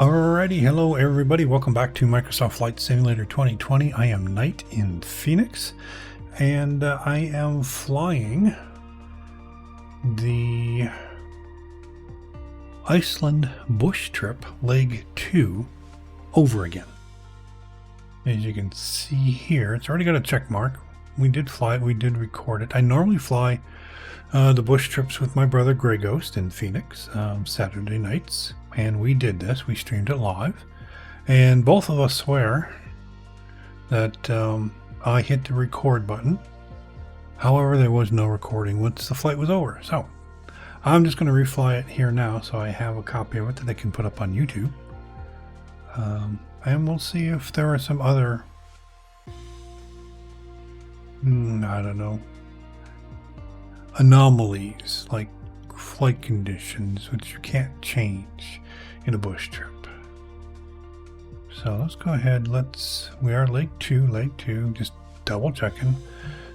Alrighty, hello everybody. Welcome back to Microsoft Flight Simulator 2020. I am Knight in Phoenix, and I am flying the Iceland bush trip leg 2 over again. As you can see here, it's already got a check mark. We did fly it, we did record it. I normally fly the bush trips with my brother Grey Ghost in Phoenix Saturday nights. And we did this, we streamed it live, and both of us swear that I hit the record button. However, there was no recording once the flight was over. So I'm just going to refly it here now so I have a copy of it that I can put up on YouTube. And we'll see if there are some other, I don't know, anomalies like flight conditions which you can't change in a bush trip. So let's go ahead, we are leg 2, just double checking,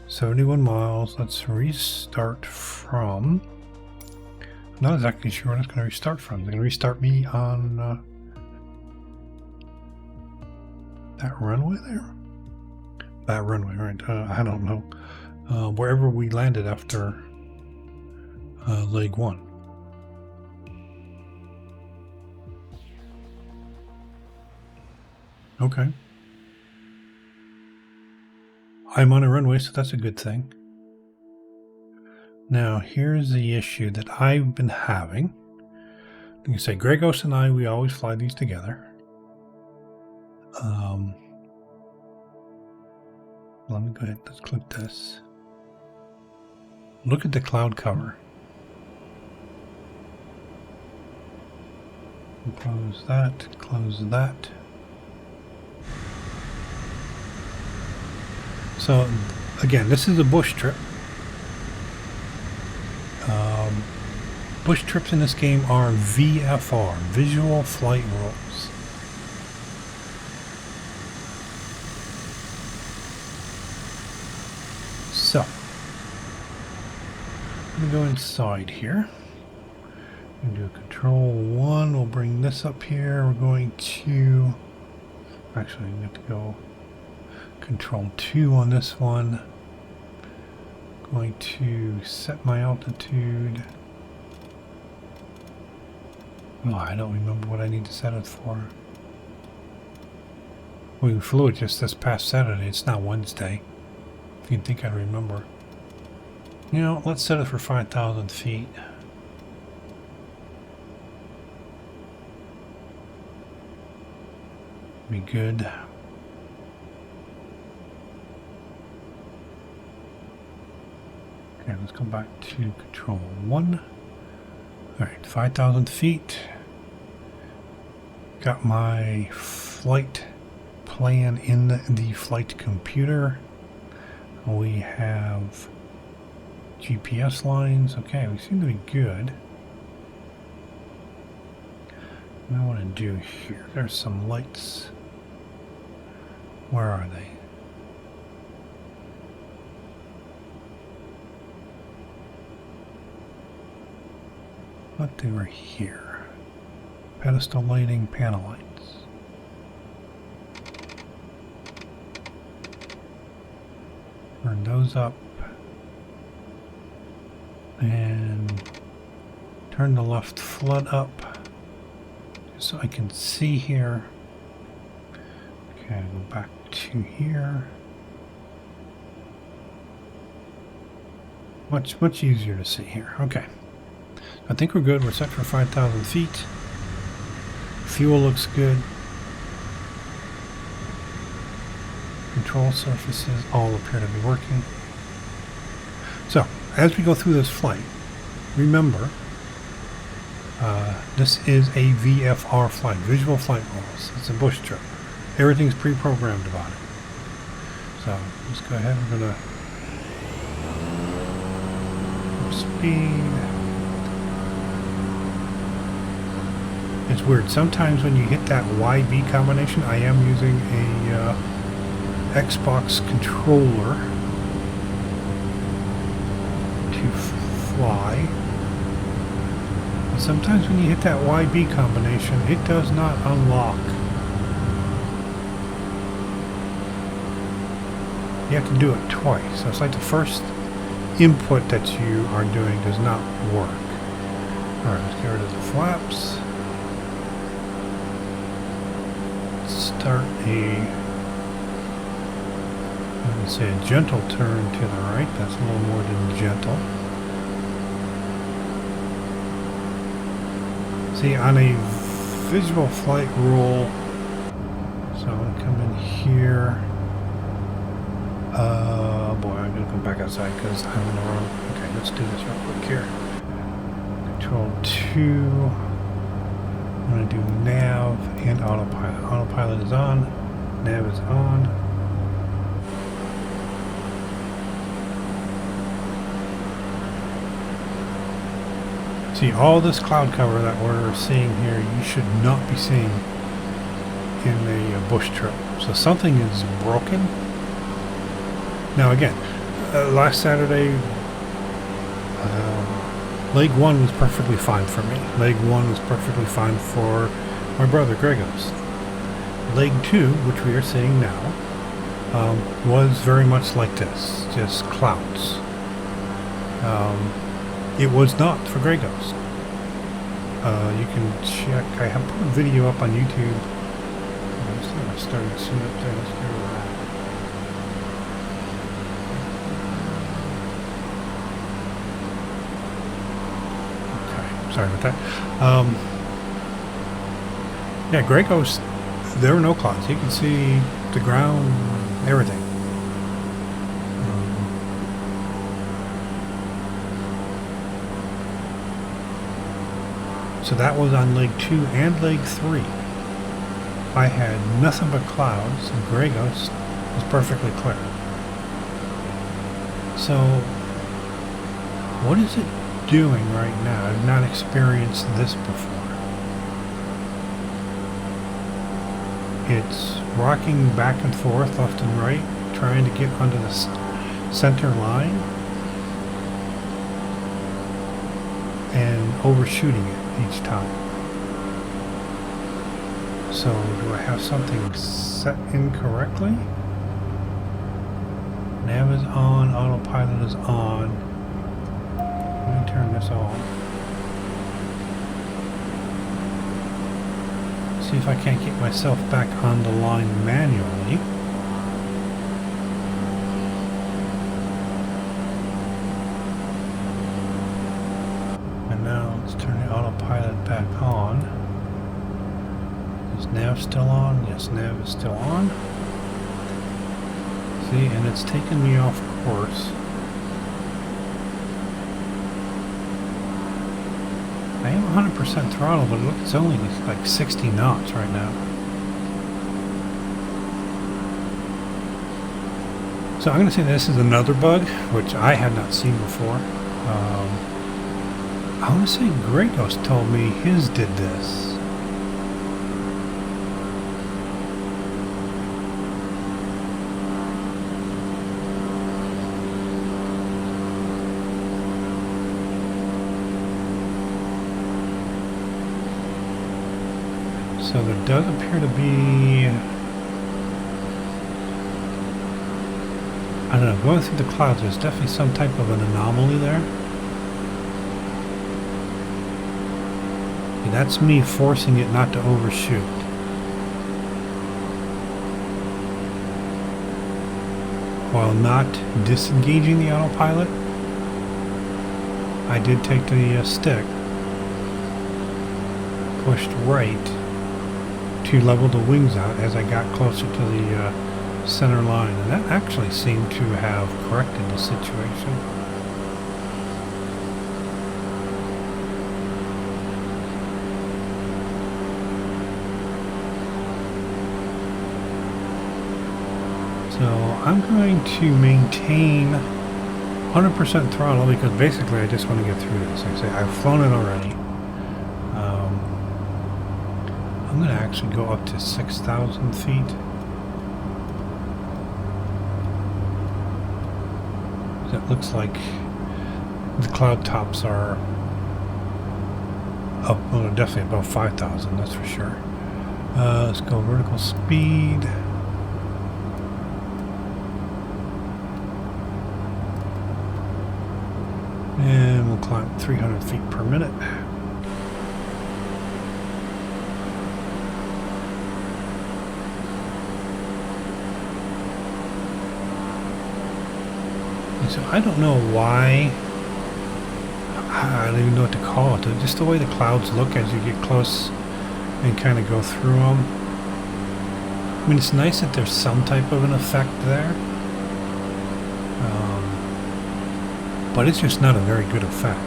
71 miles. Let's restart from, I'm not exactly sure what it's going to restart from. It's going to restart me on that runway there? That runway, right? I don't know. Wherever we landed after leg 1. Okay. I'm on a runway, so that's a good thing. Now, here's the issue that I've been having. Like I say, Grey Ghost and I, we always fly these together. Let me go ahead, let's click this. Look at the cloud cover. Close that, close that. So again, this is a bush trip. Bush trips in this game are VFR, Visual Flight Rules. So, I'm going to go inside here. I'm going to do control 1. We'll bring this up here. We're going to, actually, I'm going to go control 2 on this one. Going to set my altitude. Oh, I don't remember what I need to set it for. We flew it just this past Saturday. It's now Wednesday. If you'd think I'd remember. You know, let's set it for 5,000 feet. Be good. Okay, let's go back to control 1. Alright, 5,000 feet. Got my flight plan in the flight computer. We have GPS lines. Okay, we seem to be good. What I want to do here, there's some lights. Where are they? But they were here. Pedestal lighting, panel lights. Turn those up. And turn the left flood up. So I can see here. Okay, go back to here. Much easier to see here. Okay. I think we're good. We're set for 5,000 feet. Fuel looks good. Control surfaces all appear to be working. So, as we go through this flight, remember, this is a VFR flight, Visual Flight Rules. It's a bush trip. Everything's pre-programmed about it. So, let's go ahead. We're going to speed. It's weird. Sometimes when you hit that YB combination, I am using a Xbox controller to fly. Sometimes when you hit that YB combination, it does not unlock. You have to do it twice. So it's like the first input that you are doing does not work. Alright, let's get rid of the flaps. Start I'm going to say a gentle turn to the right. That's a little more than gentle. See, on a visual flight rule, so I'm going to come in here. Boy, I'm going to go back outside because I'm in the wrong. Okay, let's do this real quick here. Control 2. I'm going to do nav and autopilot. Autopilot is on. Nav is on. See, all this cloud cover that we're seeing here, you should not be seeing in a bush trip. So something is broken. Now again, last Saturday, leg 1 was perfectly fine for me. Leg 1 was perfectly fine for my brother Gregos. Leg 2, which we are seeing now, was very much like this, just clouds. It was not for Gregos. You can check. I have put a video up on YouTube. I started soon up there. Let's go to that. Okay, sorry about that. Yeah, Gregos, there were no clouds. You can see the ground, everything. So that was on leg 2 and leg 3. I had nothing but clouds, and Gregos was perfectly clear. So, what is it doing right now? I've not experienced this before. It's rocking back and forth, left and right, trying to get under the center line and overshooting it each time. So do I have something set incorrectly? Nav is on, autopilot is on. Let me turn this on. See if I can't get myself back on the line manually. Now let's turn the autopilot back on. Is nav still on? Yes, nav is still on. See, and it's taken me off course. I am 100% throttle, but look, it's only like 60 knots right now. So I'm going to say this is another bug, which I had not seen before. I want to say Gregos told me his did this. So there does appear to be, I don't know, going through the clouds, there's definitely some type of an anomaly there. That's me forcing it not to overshoot. While not disengaging the autopilot, I did take the stick, pushed right to level the wings out as I got closer to the center line, and that actually seemed to have corrected the situation. So I'm going to maintain 100% throttle because basically I just want to get through this. Like I say, I've flown it already. I'm going to actually go up to 6,000 feet. It looks like the cloud tops are Oh, well, definitely above 5,000, that's for sure. Let's go vertical speed. And we'll climb 300 feet per minute. And so I don't know why, I don't even know what to call it, just the way the clouds look as you get close and kind of go through them. I mean, it's nice that there's some type of an effect there. But it's just not a very good effect.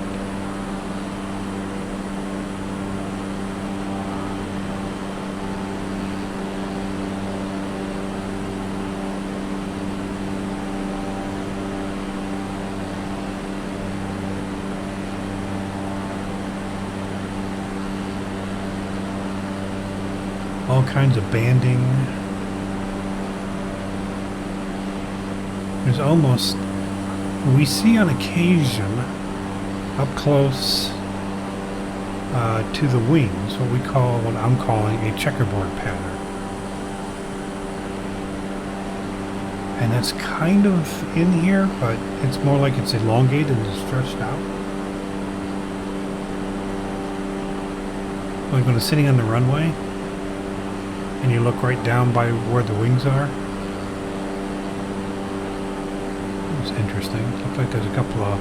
All kinds of banding. There's almost, we see on occasion up close to the wings what I'm calling a checkerboard pattern. And that's kind of in here, but it's more like it's elongated and stretched out. Like when it's sitting on the runway and you look right down by where the wings are. It's interesting. Looks like there's a couple of...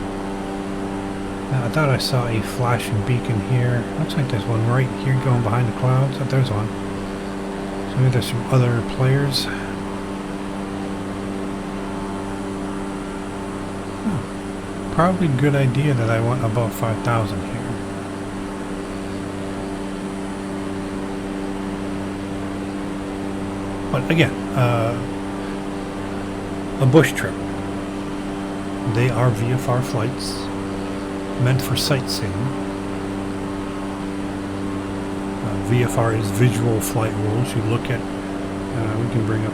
I thought I saw a flashing beacon here. Looks like there's one right here going behind the clouds. Oh, there's one. So maybe there's some other players. Probably a good idea that I went above 5,000 here. But again, a bush trip. They are VFR flights meant for sightseeing. VFR is visual flight rules. You look at, we can bring up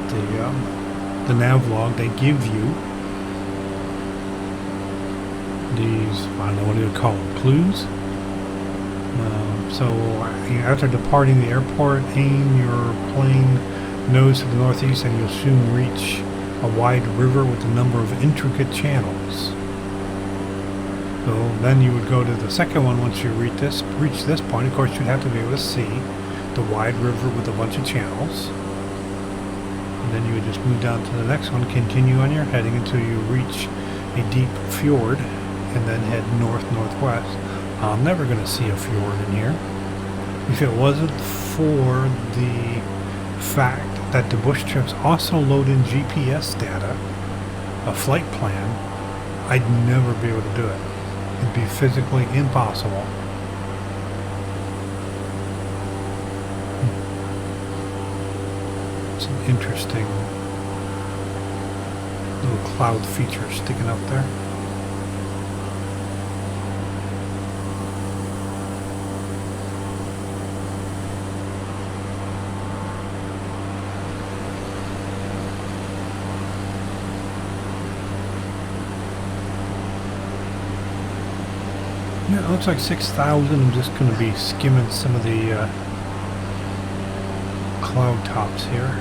the nav log. They give you these, I don't know what you would call them, clues. So after departing the airport, aim your plane nose to the northeast and you'll soon reach a wide river with a number of intricate channels. So then you would go to the second one once you reach this point. Of course, you'd have to be able to see the wide river with a bunch of channels. And then you would just move down to the next one, continue on your heading until you reach a deep fjord, and then head north-northwest. I'm never going to see a fjord in here. If it wasn't for the fact that the bush trips also load in GPS data, a flight plan, I'd never be able to do it. It'd be physically impossible. Some interesting little cloud features sticking up there. Yeah, it looks like 6,000. I'm just going to be skimming some of the cloud tops here.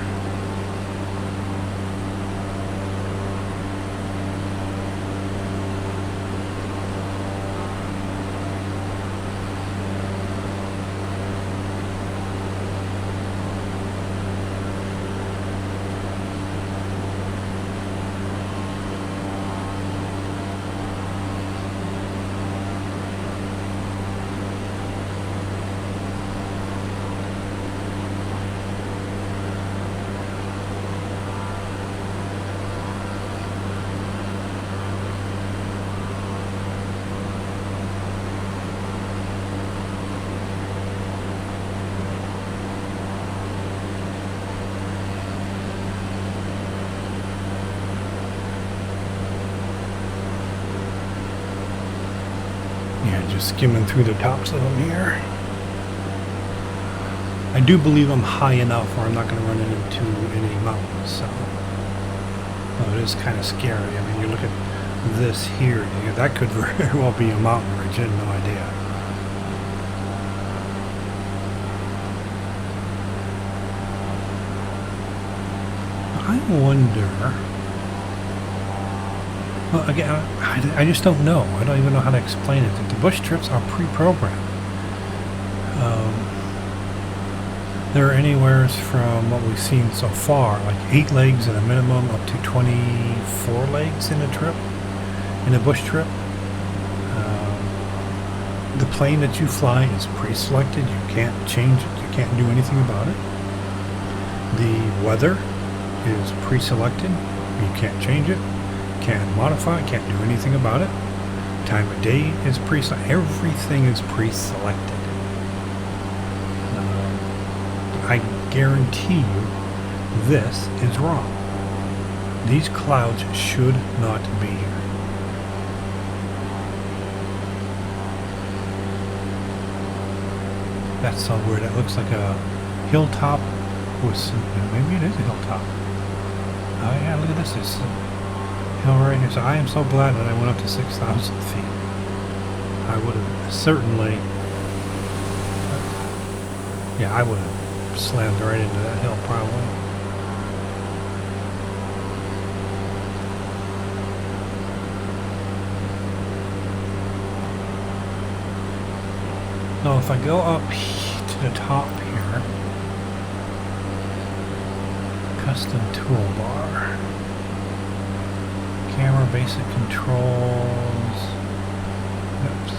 Just skimming through the tops of them here. I do believe I'm high enough where I'm not going to run into any mountains, so it is kind of scary. I mean, you look at this here, that could very well be a mountain ridge. I had no idea. wonder... Well, again, I just don't know. I don't even know how to explain it. The bush trips are pre-programmed. There are anywhere from what we've seen so far, like 8 legs at a minimum, up to 24 legs in a trip, in a bush trip. The plane that you fly is pre-selected. You can't change it. You can't do anything about it. The weather is pre-selected. You can't change it. Can't modify it. Can't do anything about it. Time of day is pre-selected. Everything is pre-selected. I guarantee you this is wrong. These clouds should not be here. That's so weird. It looks like a hilltop with some, maybe it is a hilltop. Oh yeah, look at this. There's a hill right here. So I am so glad that I went up to 6,000 feet. I would have certainly, yeah, I would have slammed right into that hill probably. Now if I go up to the top here, custom toolbar, camera basic controls, oops.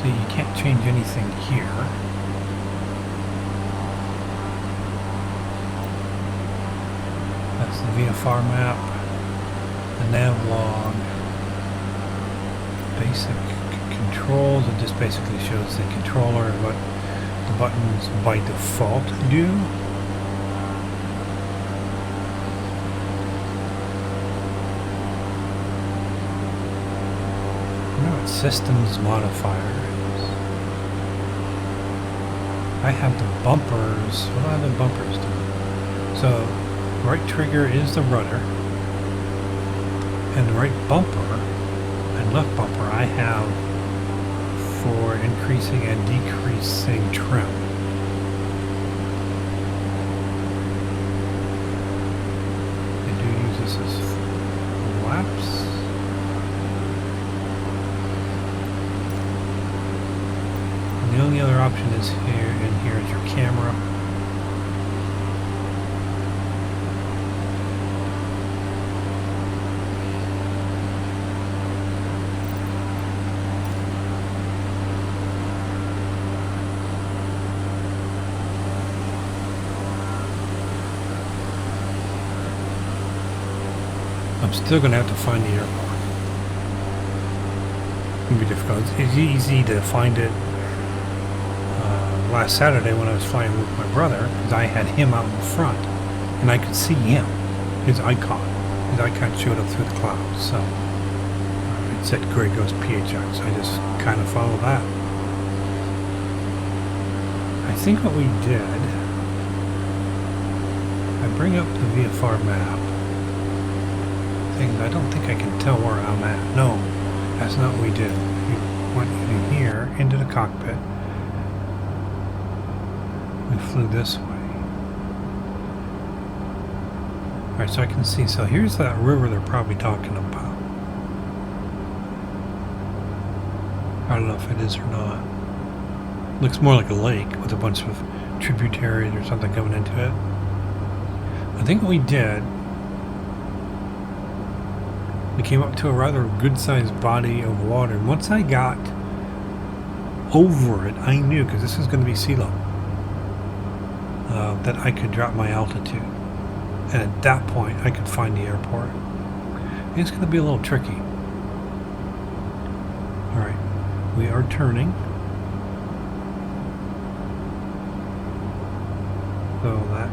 So you can't change anything here. That's the VFR map, the nav log, basic controls. It just basically shows the controller and what the buttons by default do. I know what systems modifier is. I have the bumpers. What do I have the bumpers do? So right trigger is the rudder, and the right bumper and left bumper I have for increasing and decreasing trim. I do use this as flaps. And the only other option is here, in here is your camera. I'm still going to have to find the airport. It'll be difficult. It's easy to find it last Saturday when I was flying with my brother, because I had him out in front and I could see him, his icon. His icon showed up through the clouds. So it said Grey Ghost PHX. I just kind of followed that. I think what we did, I bring up the VFR map. I don't think I can tell where I'm at. No, that's not what we did. We went in here into the cockpit. We flew this way. Alright, so I can see. So here's that river they're probably talking about. I don't know if it is or not. Looks more like a lake with a bunch of tributaries or something coming into it. I think what we did, we came up to a rather good-sized body of water. And once I got over it, I knew, because this is going to be sea level, that I could drop my altitude. And at that point, I could find the airport. And it's going to be a little tricky. Alright, we are turning. So that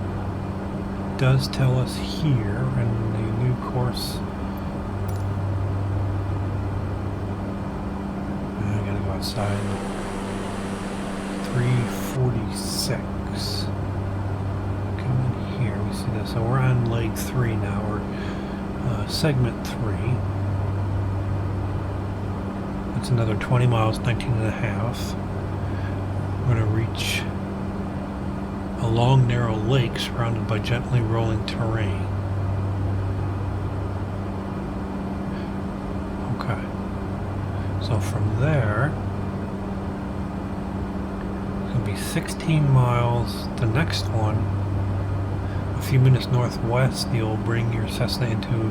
does tell us here in the new course. Side 346. Come in here, we see this. So we're on leg 3 now, or segment 3. That's another 20 miles, 19 and a half. We're going to reach a long, narrow lake surrounded by gently rolling terrain. Okay. So from there, it's going to be 16 miles. The next one, a few minutes northwest, you'll bring your Cessna into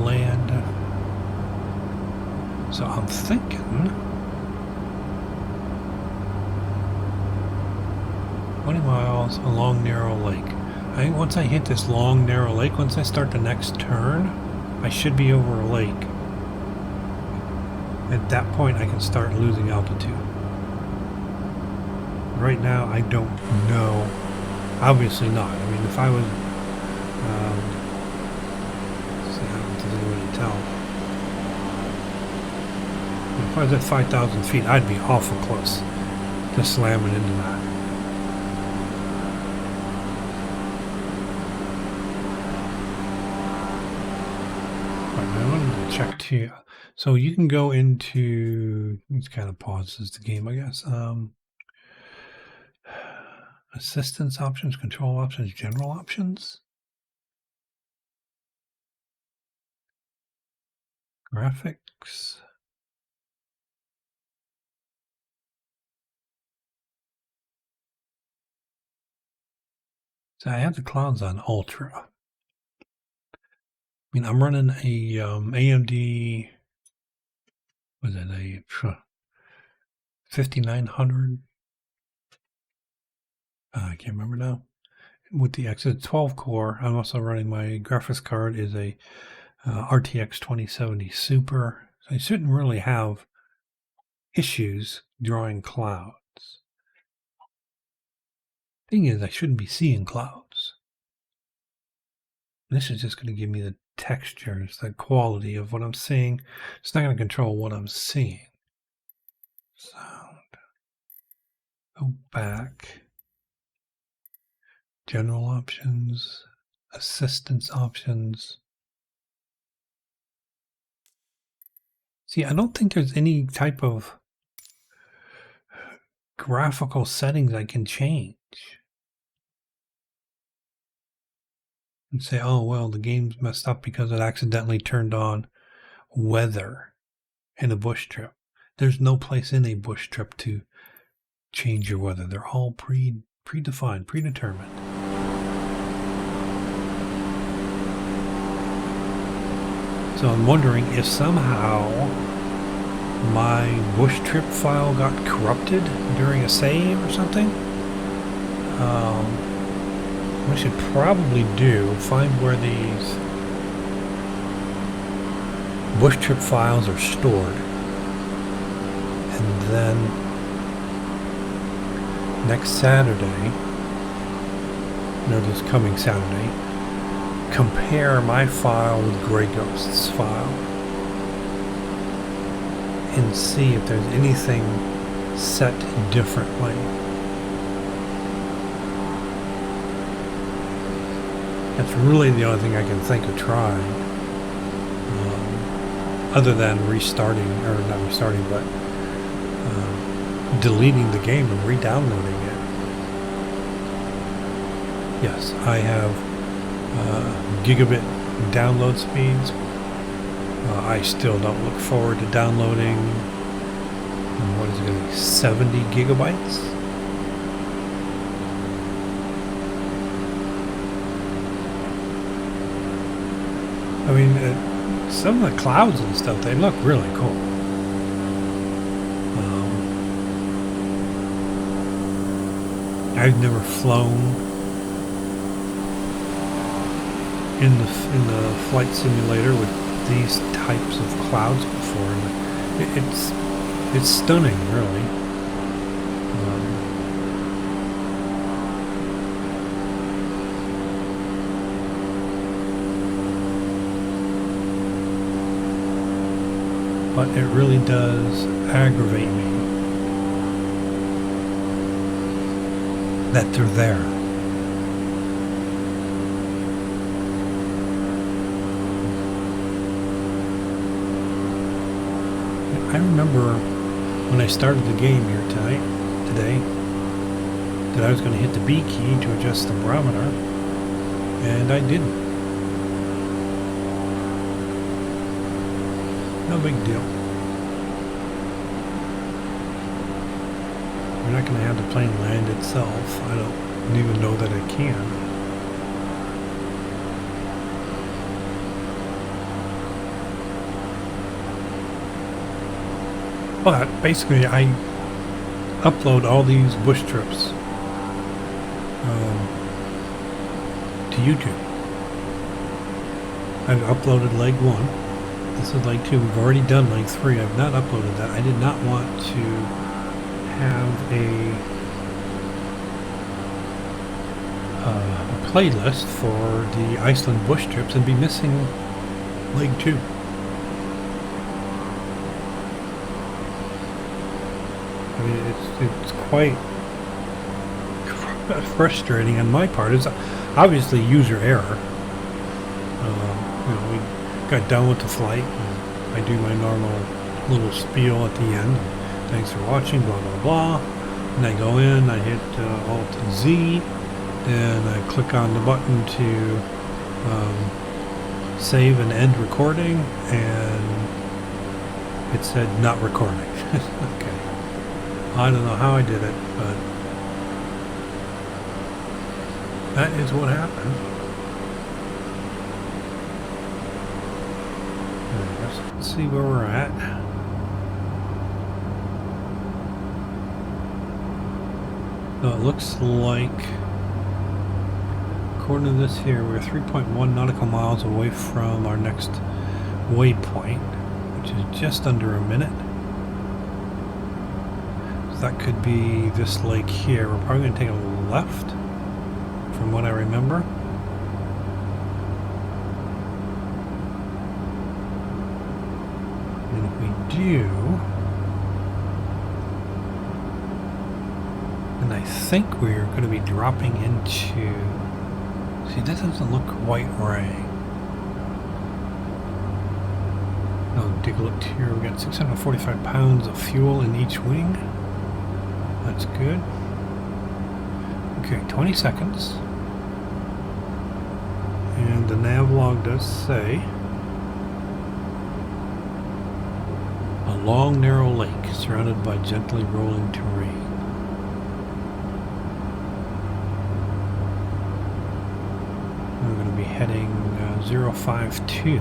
land. So I'm thinking 20 miles, a long, narrow lake. I think once I hit this long, narrow lake, once I start the next turn, I should be over a lake. At that point, I can start losing altitude. Right now, I don't know. Obviously not. I mean, if I was... let's see, how does anybody tell? If I was at 5,000 feet, I'd be awful close to slamming into that. I wanted to check too. So you can go into, it kind of pauses the game, I guess. Assistance options, control options, general options, graphics. So I have the clouds on ultra. I mean, I'm running a AMD. Was it a 5900? I can't remember now. With the X, it's 12 core. I'm also running my graphics card is a RTX 2070 Super. So I shouldn't really have issues drawing clouds. Thing is, I shouldn't be seeing clouds. This is just going to give me the textures, the quality of what I'm seeing. It's not going to control what I'm seeing. Sound. Go back. General options. Assistance options. See, I don't think there's any type of graphical settings I can change. And say, oh, well, the game's messed up because it accidentally turned on weather in a bush trip. There's no place in a bush trip to change your weather. They're all predefined, predetermined. So I'm wondering if somehow my bush trip file got corrupted during a save or something. What I should probably do, find where these bush trip files are stored, and then next Saturday, no, this coming Saturday, compare my file with Grey Ghost's file and see if there's anything set differently. That's really the only thing I can think of trying, other than restarting, or not restarting, but deleting the game and re-downloading it. Yes, I have gigabit download speeds. I still don't look forward to downloading, what is it going to be, 70 gigabytes? I mean, some of the clouds and stuff, they look really cool. I've never flown in the flight simulator with these types of clouds before. It's stunning, really. But it really does aggravate me that they're there. I remember when I started the game here today, that I was going to hit the B key to adjust the barometer, and I didn't. No big deal. We're not going to have the plane land itself. I don't even know that it can. But basically I upload all these bush trips to YouTube. I've uploaded leg 1. This is leg 2. We've already done leg 3. I've not uploaded that. I did not want to have a playlist for the Iceland bush trips and be missing leg 2. I mean, it's quite frustrating on my part. It's obviously user error. You know, we got done with the flight, and I do my normal little spiel at the end. Thanks for watching, blah blah blah. And I go in, I hit Alt Z, and I click on the button to save and end recording, and it said not recording. Okay. I don't know how I did it, but that is what happened. Let's see where we're at. So it looks like, according to this here, we're 3.1 nautical miles away from our next waypoint, which is just under a minute. That could be this lake here. We're probably going to take a left, from what I remember. And if we do, then I think we're going to be dropping into... See, that doesn't look quite right. I'll take a look here. We got 645 pounds of fuel in each wing. That's good. Okay, 20 seconds. And the nav log does say a long, narrow lake surrounded by gently rolling terrain. We're going to be heading 052.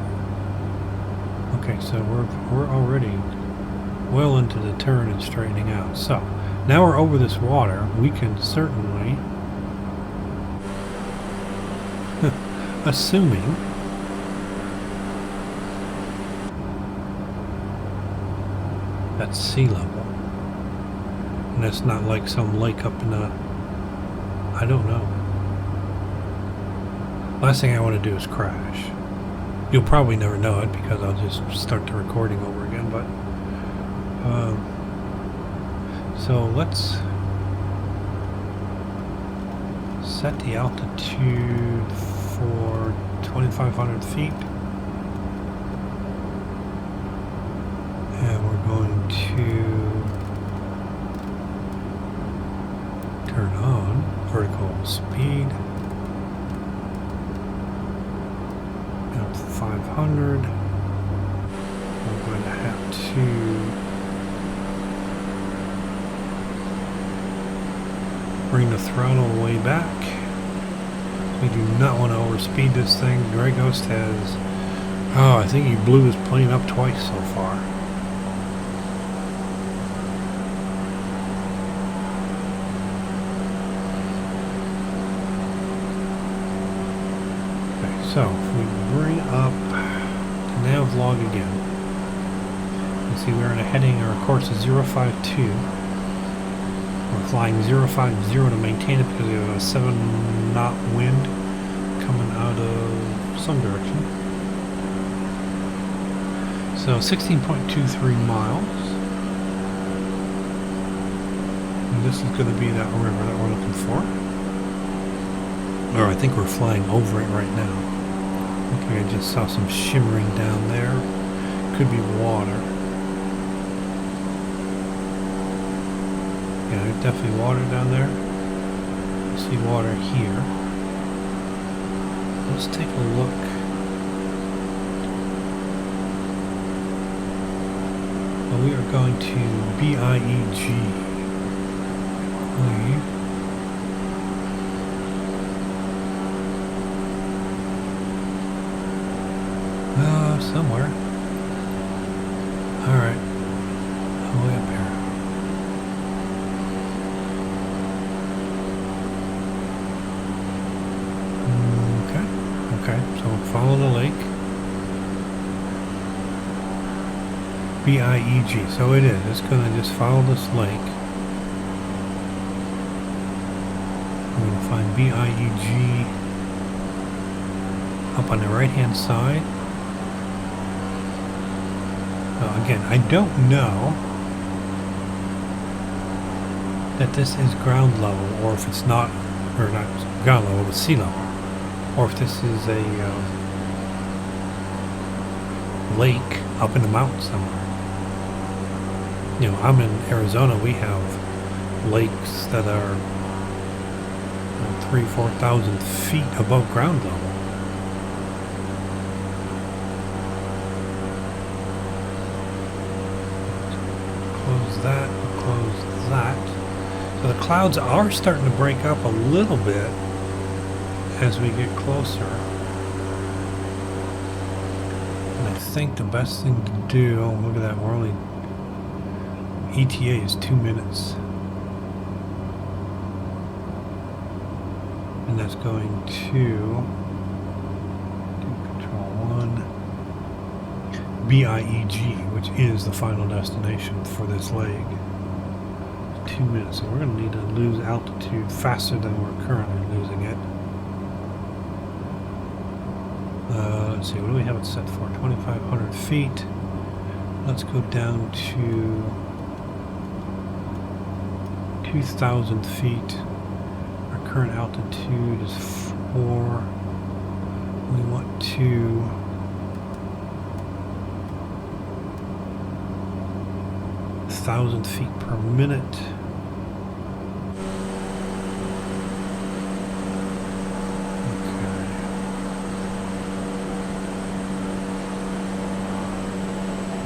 Okay, so we're already well into the turn and straightening out. So now we're over this water, we can certainly, assuming that's sea level, and it's not like some lake up in the, I don't know. Last thing I want to do is crash. You'll probably never know it because I'll just start the recording over again, but so let's set the altitude for 2,500 feet. And we're going to turn on vertical speed. Up to 500. We're going to have to bring the throttle way back. We do not want to overspeed this thing. Grey Ghost has, I think he blew his plane up twice so far. Okay, so if we bring up the nav log again, you see we're in a heading, our course is 052. We're flying 050 to maintain it because we have a 7-knot wind coming out of some direction. So 16.23 miles. And this is going to be that river that we're looking for. Or I think we're flying over it right now. Okay, I just saw some shimmering down there. Could be water. Yeah, there's definitely water down there. see water here. Let's take a look. We are going to BIEG. Somewhere. Alright. All the way up here. Okay, so we'll follow the lake. BIEG, so it is. It's going to just follow this lake. We're going to find BIEG up on the right hand side. Again, I don't know that this is ground level, or if it's not, or not ground level, but sea level, or if this is a lake up in the mountains somewhere. You know, I'm in Arizona. We have lakes that are 3,000–4,000 feet above ground level. That, we'll close that. So the clouds are starting to break up a little bit as we get closer. And I think the best thing to do, oh look at that, we're only, ETA is 2 minutes. And that's going to control 1. BIEG, which is the final destination for this leg. 2 minutes, so we're going to need to lose altitude faster than we're currently losing it. Let's see, what do we have it set for? 2,500 feet. Let's go down to 2,000 feet. Our current altitude is 4. We want to 1,000 feet per minute. Okay.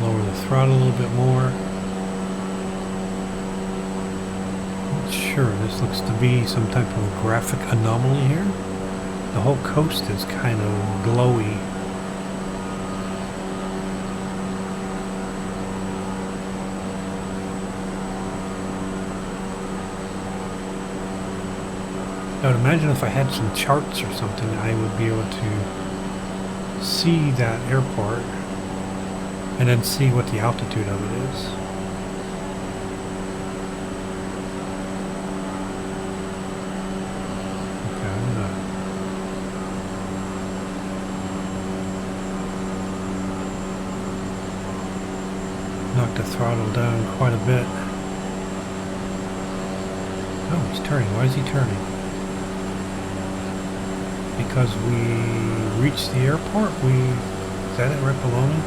Lower the throttle a little bit more. Not sure, this looks to be some type of graphic anomaly here. The whole coast is kind of glowy. I would imagine if I had some charts or something, I would be able to see that airport and then see what the altitude of it is. Okay, I'm gonna knock the throttle down quite a bit. Oh, he's turning. Why is he turning? Because we reached the airport? Is that it right below me?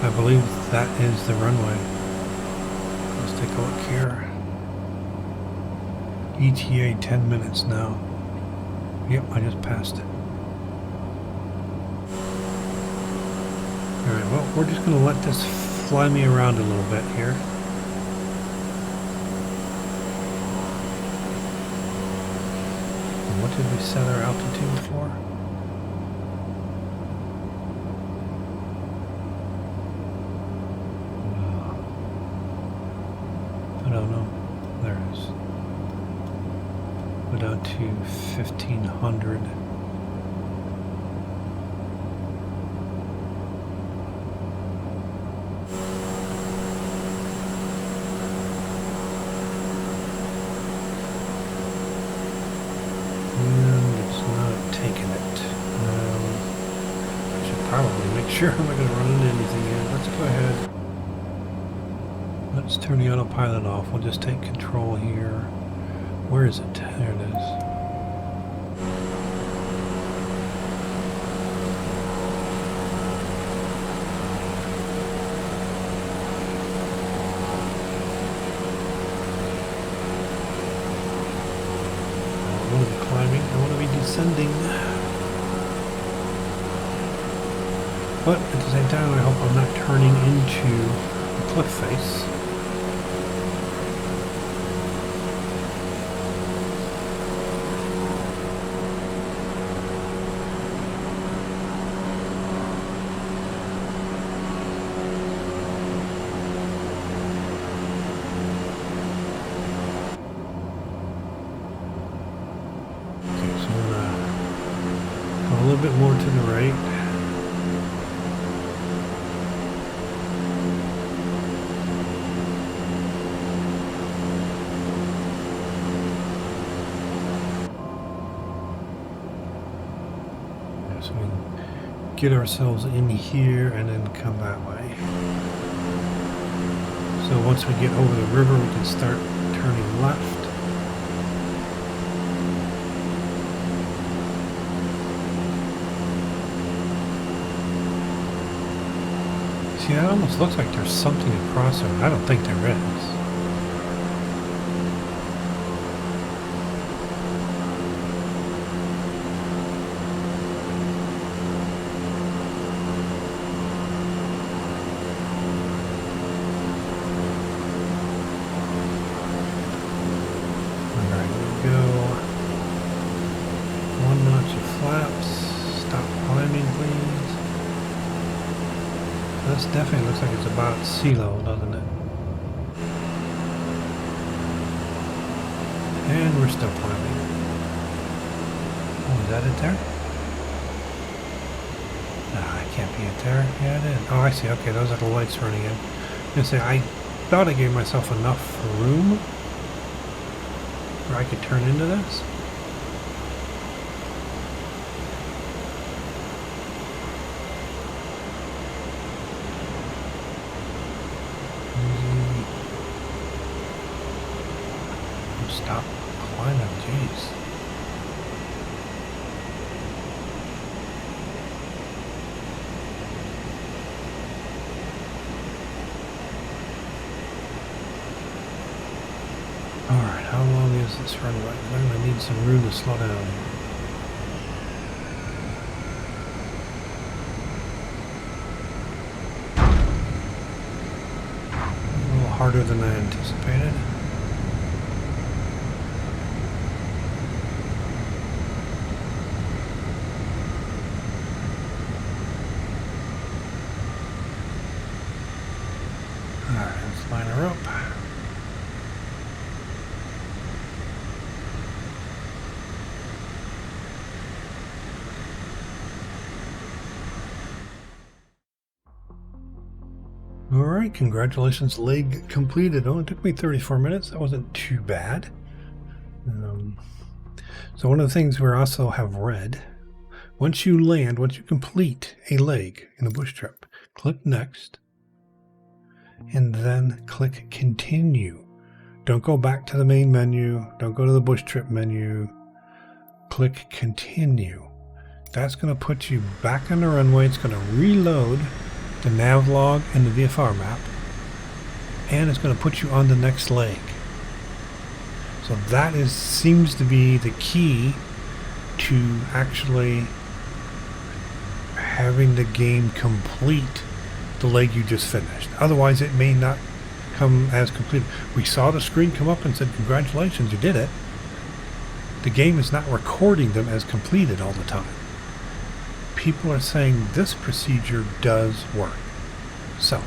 I believe that is the runway. Let's take a look here. ETA 10 minutes now. Yep, I just passed it. Alright, well, we're just going to let this fly me around a little bit here. What did we set our altitude for? I don't know. There it is. Go down to 1,500. Sure, I'm not going to run into anything yet. Let's go ahead. Let's turn the autopilot off. We'll just take control here. Where is it? There it is. climbing. I want to be descending. But at the same time, I hope I'm not turning into a cliff face. A little bit more to the right. So we can get ourselves in here and then come that way. So once we get over the river, we can start turning left. See, that almost looks like there's something across there. I don't think there is. Alright, we go. One notch of flaps. Stop climbing, please. This definitely looks like it's about sea level, doesn't it? And we're still climbing. Oh, is that it there? Ah, it can't be it there. Yeah, it is. Oh, I see. Okay, those are the lights running in. I thought I gave myself enough room where I could turn into this. Stop climbing, jeez. Alright, how long is this runway? I'm going to need some room to slow down. A little harder than I anticipated. Alright, let's line her up. Alright, congratulations, leg completed. It only took me 34 minutes. That wasn't too bad. So one of the things we also have read, once you complete a leg in a bush trip, click next. And then click continue. Don't go back to the main menu. Don't go to the bush trip menu. Click continue. That's going to put you back on the runway. It's going to reload the nav log and the VFR map. And it's going to put you on the next leg. So that seems to be the key to actually having the game complete the leg you just finished. Otherwise, it may not come as complete. We saw the screen come up and said, congratulations, you did it. The game is not recording them as completed all the time. People are saying this procedure does work. So,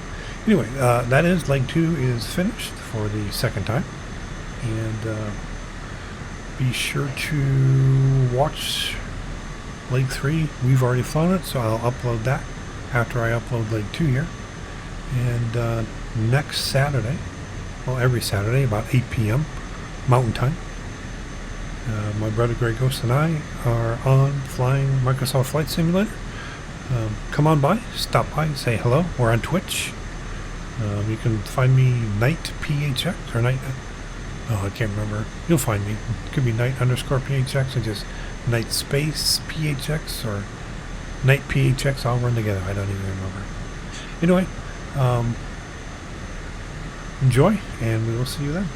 anyway, that is leg 2 is finished for the second time. And be sure to watch leg 3. We've already flown it, so I'll upload that after I upload leg 2 here. And next Saturday, well, every Saturday about 8 p.m. Mountain Time, my brother Greg Ghost and I are on flying Microsoft Flight Simulator. Come on by, stop by, say hello. We're on Twitch. You can find me NitePHX or I can't remember. You'll find me. It could be Night_PHX or just Night Space PHX or NitePHX all run together. I don't even remember. Anyway, enjoy, and we will see you then.